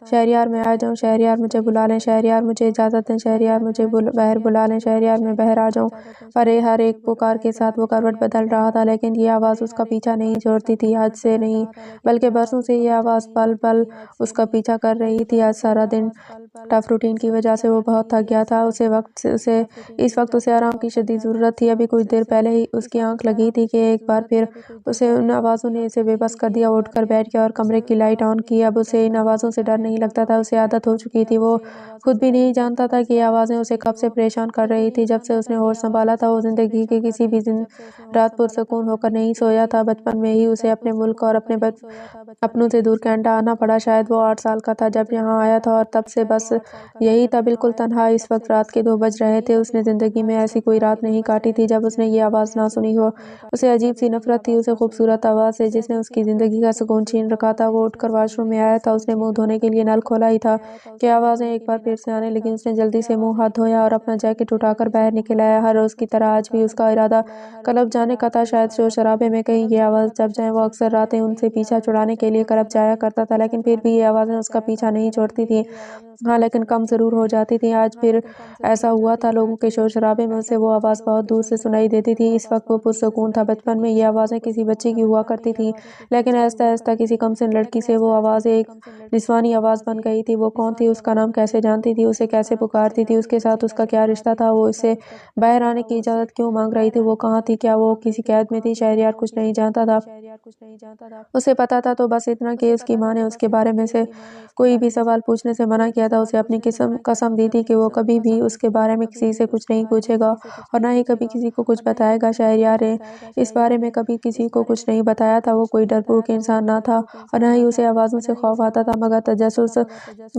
शहरयार मैं आ जाऊँ, शहरयार मुझे बुला लें, शहरयार मुझे इजाज़त दें, शहरयार मुझे बाहर बुला लें, शहरयार मैं बाहर आ जाऊँ। पर हर एक पुकार के साथ वो करवट बदल रहा था, लेकिन ये आवाज़ उसका पीछा नहीं छोड़ती थी। आज से नहीं बल्कि बरसों से ये आवाज़ पल-पल उसका पीछा कर रही थी। आज सारा दिन टफ रूटीन की वजह से वो बहुत थक गया था। इस वक्त उसे आराम की शदीद ज़रूरत थी। अभी कुछ देर पहले ही उसकी आँख लगी थी कि एक बार फिर उसे उन आवाज़ों ने इसे बेबस कर दिया। वो उठकर बैठ गया और कमरे की लाइट ऑन की। अब उसे इन आवाज़ों से डर नहीं लगता था, उसे आदत हो चुकी थी। वो खुद भी नहीं जानता था कि ये आवाज़ें उसे कब से परेशान कर रही थी। जब से उसने होश संभाला था, वो ज़िंदगी के किसी भी दिन रात पुरसकून होकर नहीं सोया था। बचपन में ही उसे अपने मुल्क और अपनों से दूर कनाडा आना पड़ा। शायद वो 8 साल का था जब यहाँ आया था, और तब से बस यही था, बिल्कुल तन्हा। इस वक्त रात के 2 बज रहे थे। उसने ज़िंदगी में ऐसी कोई रात नहीं काटी थी जब उसने ये आवाज़ ना सुनी हो। उसे अजीब सी नफरत थी उसे खूबसूरत आवाज़ से, जिसने उसकी ज़िंदगी का सुकून छीन रखा था। वो उठकर वॉशरूम में आया था। उसने मुँह धोने के लिए नल खोला ही था कि आवाज़ें एक बार फिर से आने लगी। उसने जल्दी से मुँह हाथ धोया और अपना जैकेट उठाकर बाहर निकल आया। हर रोज़ की तरह आज भी उसका इरादा क्लब जाने का था। शायद शोर-शराबे में कहीं ये आवाज़ जब जाए। वो अक्सर रातें उनसे पीछा छुड़ाने के लिए क्लब जाया करता था, लेकिन फिर भी ये आवाज़ें उसका पीछा नहीं छोड़ती थीं। हाँ, लेकिन कम ज़रूर हो जाती थी। आज फिर ऐसा हुआ था। लोगों के शोर-शराबे में उसे वो आवाज़ बहुत दूर से सुनाई देती थी। इस वक्त वो पुरसुकून था। बचपन में ये आवाज़ें किसी बच्चे की हुआ करती थीं, लेकिन आहिस्ता-आहिस्ता किसी कमसिन लड़की से वो आवाज़ एक निस्वानी आवाज़ बन गई थी। वो कौन थी? उसका नाम कैसे जानती थी? उसे कैसे पुकारती थी? उसके साथ उसका क्या रिश्ता था? वो इससे बाहर आने की इजाज़त क्यों माँग रही थी? वो कहाँ थी? क्या वो किसी कैद में थी? शहरयार कुछ नहीं जानता था। उसे पता था तो बस इतना कि उसकी माँ ने उसके बारे में से कोई भी सवाल पूछने से मना किया था। उसे अपनी कसम दी थी कि वो कभी भी उसके बारे में किसी से कुछ नहीं पूछेगा और ना ही कभी किसी को कुछ बताएगा। शहरयार ने इस बारे में कभी किसी को कुछ नहीं बताया था। वो कोई डरपोक इंसान ना था और ना ही उसे आवाज़ों से खौफ आता था, मगर तजस्सुस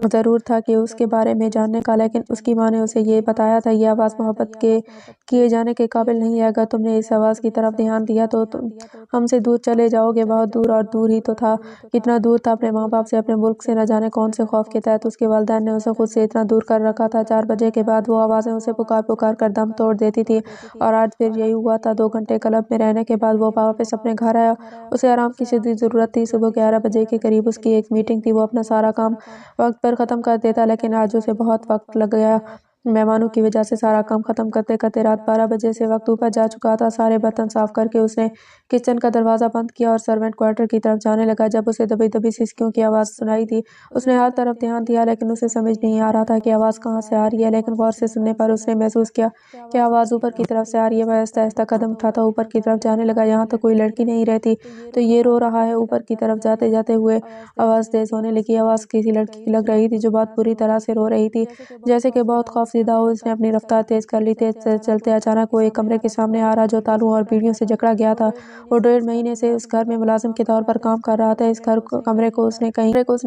ज़रूर था कि उसके बारे में जानने का। लेकिन उसकी माँ ने उसे ये बताया था, ये आवाज़ मोहब्बत के किए जाने के काबिल नहीं है। अगर तुमने इस आवाज़ की तरफ ध्यान दिया तो तुम हमसे दूर चले जाओगे, बहुत दूर। और दूर ही तो था। कितना दूर था? अपने माँ बाप से, अपने मुल्क से, न जाने कौन से खौफ के तहत उसके वालिदैन ने उसे खुद से इतना दूर कर रखा था। 4 बजे के बाद वो आवाज़ें उसे पुकार पुकार कर दम तोड़ देती थी। और आज फिर यही हुआ था। 2 घंटे क्लब में रहने के बाद वो वापस अपने घर आया। उसे आराम की शदीद ज़रूरत थी। सुबह 11 बजे के करीब उसकी एक मीटिंग थी। वो अपना सारा काम वक्त पर ख़त्म कर देता, लेकिन आज उसे बहुत वक्त लग गया। मेहमानों की वजह से सारा काम खत्म करते करते रात 12 बजे से वक्त ऊपर जा चुका था। सारे बर्तन साफ करके उसने किचन का दरवाज़ा बंद किया और सर्वेंट क्वार्टर की तरफ जाने लगा। जब उसे दबी-दबी सिसकियों की आवाज़ सुनाई थी, उसने हर तरफ ध्यान दिया, लेकिन उसे समझ नहीं आ रहा था कि आवाज़ कहाँ से आ रही है। लेकिन गौर से सुनने पर उसने महसूस किया कि आवाज़ ऊपर की तरफ से आ रही है। वह आहिस्ता-आहिस्ता कदम उठाता ऊपर की तरफ जाने लगा। यहाँ तो कोई लड़की नहीं रहती, तो ये रो रहा है। ऊपर की तरफ जाते-जाते हुए आवाज़ तेज़ होने लगी। आवाज़ किसी लड़की की लग रही थी जो बहुत बुरी तरह से रो रही थी, जैसे कि बहुत खौफज़दा हो। उसने अपनी रफ्तार तेज़ कर ली। तेज़ चलते अचानक वो एक कमरे के सामने आ रहा जो तालों और पीढ़ियों से जकड़ा गया था। वो 1.5 महीने से उस घर में मुलाजिम के तौर पर काम कर रहा था। इस कमरे को उसने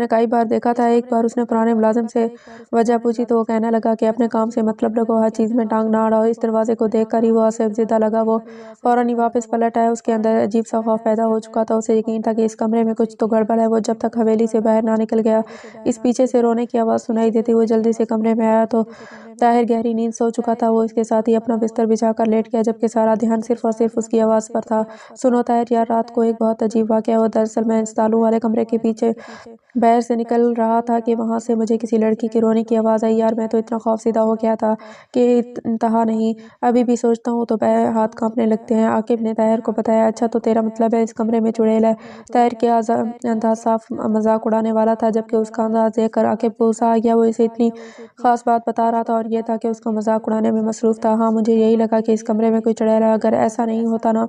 कई बार देखा था। एक बार उसने पुराने मुलाजिम से वजह पूछी तो वो कहने लगा कि अपने काम से मतलब रखो, हर चीज़ में टांग ना अड़ाओ। इस दरवाजे को देखकर ही वो असहज़िदा लगा। वो फौरन ही वापस पलट आया। उसके अंदर अजीब सा खौफ पैदा हो चुका था। उसे यकीन था कि इस कमरे में कुछ तो गड़बड़ है। वो जब तक हवेली से बाहर ना निकल गया, इस पीछे से रोने की आवाज़ सुनाई देती। वो जल्दी से कमरे में आया तो ताहिर गहरी नींद सो चुका था। वो इसके साथ ही अपना बिस्तर बिछाकर लेट गया, जबकि सारा ध्यान सिर्फ और सिर्फ उसकी आवाज़ पर था। सुनो ताहिर यार, रात को एक बहुत अजीब वाक़या हुआ। दरअसल मैं इस तालों वाले कमरे के पीछे बाहर से निकल रहा था कि वहाँ से मुझे किसी लड़की के रोने की आवाज़ आई। यार मैं तो इतना खौफज़दा हो गया था कि इंतहा नहीं। अभी भी सोचता हूँ तो हाथ काँपने लगते हैं। आकिब ने ताहिर को बताया। अच्छा, तो तेरा मतलब है इस कमरे में चुड़ैल है? ताहिर के अंदाज़ साफ मज़ाक उड़ाने वाला था, जबकि उसका अंदाज़ देखकर आकिब को गुस्सा आ गया। वो इसे इतनी ख़ास बात बता रहा था और ये था कि उसका मज़ाक उड़ाने में मसरूफ़ था। हाँ, मुझे यही लगा कि इस कमरे में कोई चुड़ैल है। अगर ऐसा नहीं होता ना,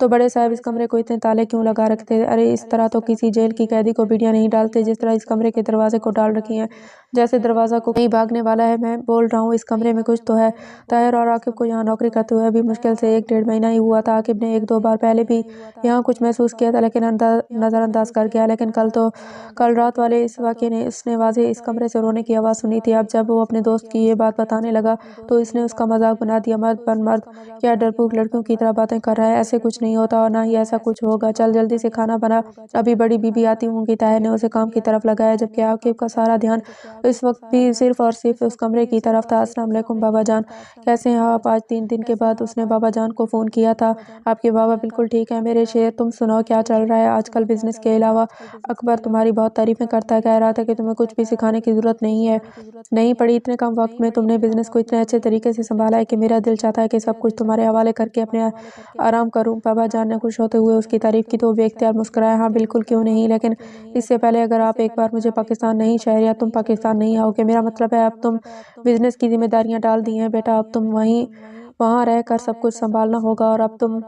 तो बड़े साहब इस कमरे को इतने ताले क्यों लगा रखते? अरे इस तरह तो किसी जेल की कैदी को बीड़ियाँ नहीं डालते, जिस तरह इस कमरे के दरवाजे को डाल रखी हैं, जैसे दरवाज़ा को कहीं भागने वाला है। मैं बोल रहा हूँ इस कमरे में कुछ तो है। ताहिर और आकिब को यहाँ नौकरी करते हुए अभी मुश्किल से 1 डेढ़ महीना ही हुआ था। आकिब ने 1-2 बार पहले भी यहाँ कुछ महसूस किया था, लेकिन नज़रअंदाज कर गया। लेकिन कल रात वाले इस वाक़ये ने उसने वाज़ेह इस कमरे से रोने की आवाज़ सुनी थी। अब जब वो अपने दोस्त की ये बात बताने लगा तो इसने उसका मज़ाक बना दिया। मर्द बन मर्द, क्या डरपोक लड़कियों की तरह बातें कर रहा है? ऐसे कुछ नहीं होता और ना ही ऐसा कुछ होगा। चल जल्दी से खाना बना, अभी बड़ी बीबी आती होंगी। ताहिर ने उसे काम काम की तरफ लगाया, जबकि आकिब का सारा ध्यान इस वक्त भी सिर्फ और सिर्फ उस कमरे की तरफ था। अस्सलाम वालेकुम बाबा जान, कैसे हैं आप? आज 3 दिन के बाद उसने बाबा जान को फ़ोन किया था। आपके बाबा बिल्कुल ठीक है मेरे शेर, तुम सुनाओ क्या चल रहा है आजकल? बिजनेस के अलावा अकबर तुम्हारी बहुत तारीफें करता है, कह रहा था कि तुम्हें कुछ भी सिखाने की जरूरत नहीं है, नहीं पड़ी। इतने कम वक्त में तुमने बिजनेस को इतने अच्छे तरीके से संभाला है कि मेरा दिल चाहता है कि सब कुछ तुम्हारे हवाले करके अपने आराम करूं। बाबा जान ने खुश होते हुए उसकी तारीफ की तो वो बेख्तियार मुस्कुराया। हाँ बिल्कुल, क्यों नहीं, लेकिन इससे पहले अगर आप एक बार मुझे पाकिस्तान नहीं, शहरियार तुम पाकिस्तान नहीं आओगे। मेरा मतलब है अब तुम बिजनेस की जिम्मेदारियां डाल दी हैं बेटा, अब तुम वहां रहकर सब कुछ संभालना होगा और अब तुम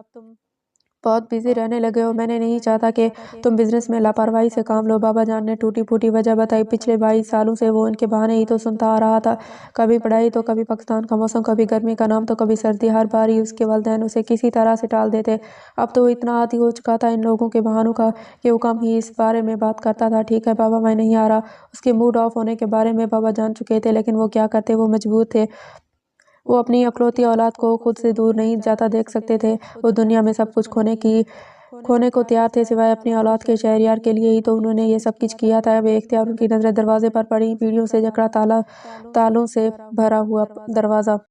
बहुत बिजी रहने लगे हो। मैंने नहीं चाहता कि तुम बिजनेस में लापरवाही से काम लो। बाबा जान ने टूटी फूटी वजह बताई। पिछले 22 सालों से वो इनके बहाने ही तो सुनता आ रहा था, कभी पढ़ाई तो कभी पाकिस्तान का मौसम, कभी गर्मी का नाम तो कभी सर्दी। हर बार ही उसके वालिदैन उसे किसी तरह से टाल देते। अब तो वो इतना आदी हो चुका था इन लोगों के बहानों का कि वो कम ही इस बारे में बात करता था। ठीक है बाबा, मैं नहीं आ रहा। उसके मूड ऑफ होने के बारे में बाबा जान चुके थे, लेकिन वो क्या करते, वो मजबूर थे। वो अपनी अकलौती औलाद को खुद से दूर नहीं जाता देख सकते थे। वो दुनिया में सब कुछ खोने को तैयार थे सिवाय अपनी औलाद के। शहरयार के लिए ही तो उन्होंने ये सब कुछ किया था। बेख्तियार उनकी नजरें दरवाजे पर पड़ी। पीढ़ियों से जकड़ा तालों से भरा हुआ दरवाजा